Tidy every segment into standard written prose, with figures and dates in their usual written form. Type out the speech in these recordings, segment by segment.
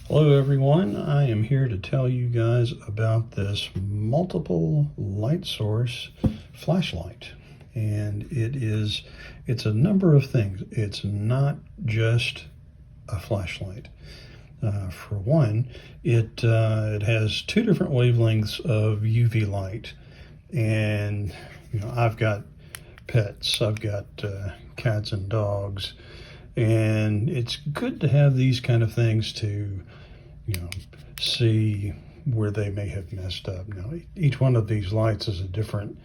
Hello everyone, I am here to tell you guys about this multiple light source flashlight. And it's a number of things. It's not just a flashlight. For one, it has two different wavelengths of UV light. And I've got pets, I've got cats and dogs, and it's good to have these kind of things to see where they may have messed up. Now, each one of these lights is a different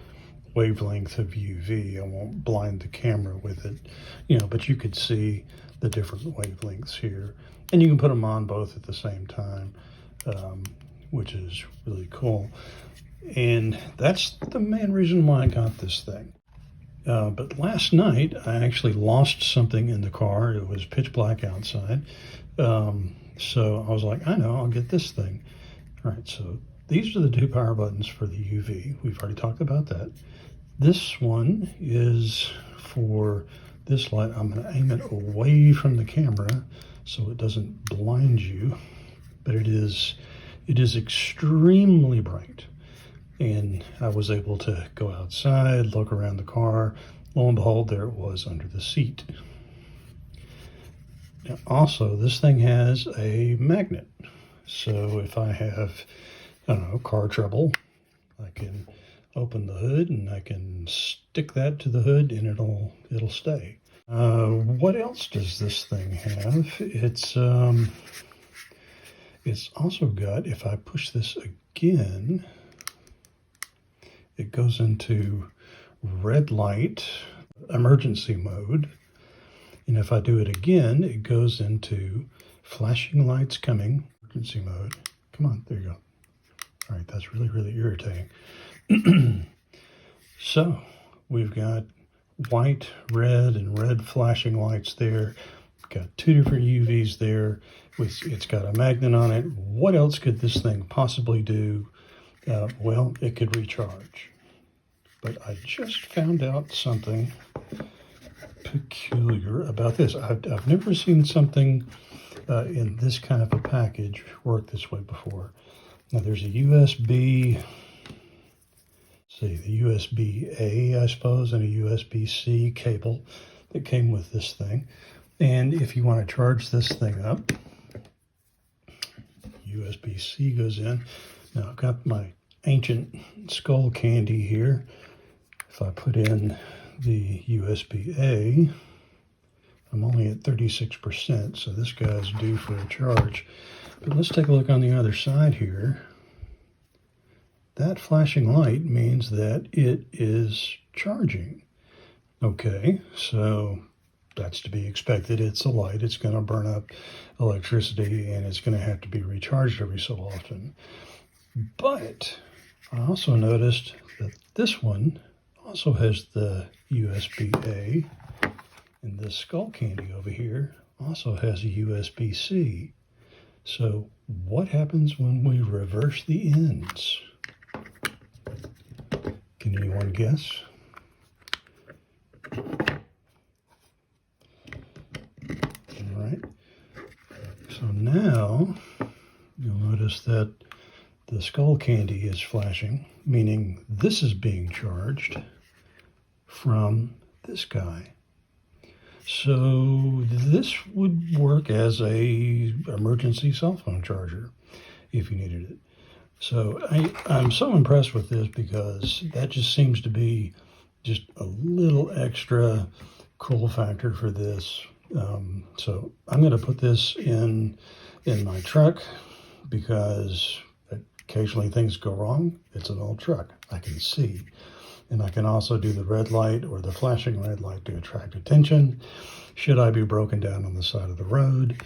wavelength of UV. I won't blind the camera with it, but you could see the different wavelengths here. And you can put them on both at the same time, which is really cool. And that's the main reason why I got this thing. But last night, I actually lost something in the car. It was pitch black outside. So I was like, I know, I'll get this thing. All right, so these are the two power buttons for the UV. We've already talked about that. This one is for this light. I'm going to aim it away from the camera so it doesn't blind you. But it is extremely bright. And I was able to go outside, look around the car. Lo and behold, there it was under the seat. Now, also, this thing has a magnet. So if I have, car trouble, I can open the hood and I can stick that to the hood and it'll stay. What else does this thing have? It's also got, if I push this again, it goes into red light emergency mode. And if I do it again, it goes into flashing lights coming, emergency mode. Come on, there you go. All right, that's really, really irritating. So we've got white, red, and red flashing lights there. Got two different UVs there. It's got a magnet on it. What else could this thing possibly do? Well, it could recharge. But I just found out something peculiar about this. I've never seen something in this kind of a package work this way before. Now there's a USB, the USB-A, I suppose, and a USB-C cable that came with this thing. And if you want to charge this thing up, USB-C goes in. Now I've got my ancient skull candy here. If I put in the USB-A, I'm only at 36%, so this guy's due for a charge. But let's take a look on the other side here. That flashing light means that it is charging. Okay, so that's to be expected. It's a light. It's going to burn up electricity, and it's going to have to be recharged every so often. But I also noticed that this one also has the USB-A, and this skull candy over here also has a USB-C. So what happens when we reverse the ends? Can anyone guess? All right. So now you'll notice that the skull candy is flashing, meaning this is being charged from this guy. So this would work as a emergency cell phone charger if you needed it. So I'm so impressed with this because that just seems to be just a little extra cool factor for this. So I'm going to put this in my truck because occasionally things go wrong. It's an old truck. I can see. And I can also do the red light or the flashing red light to attract attention should I be broken down on the side of the road.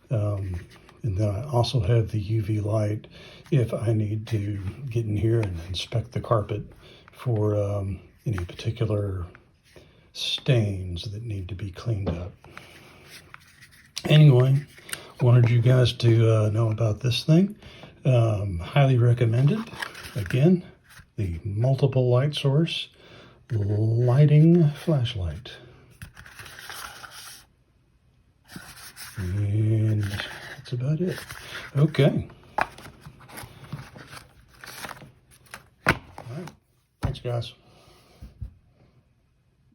And then I also have the UV light if I need to get in here and inspect the carpet for any particular stains that need to be cleaned up. Anyway, wanted you guys to know about this thing. Highly recommended. Again, the multiple light source lighting flashlight. And let's that's about it. Okay. All right. Thanks, guys.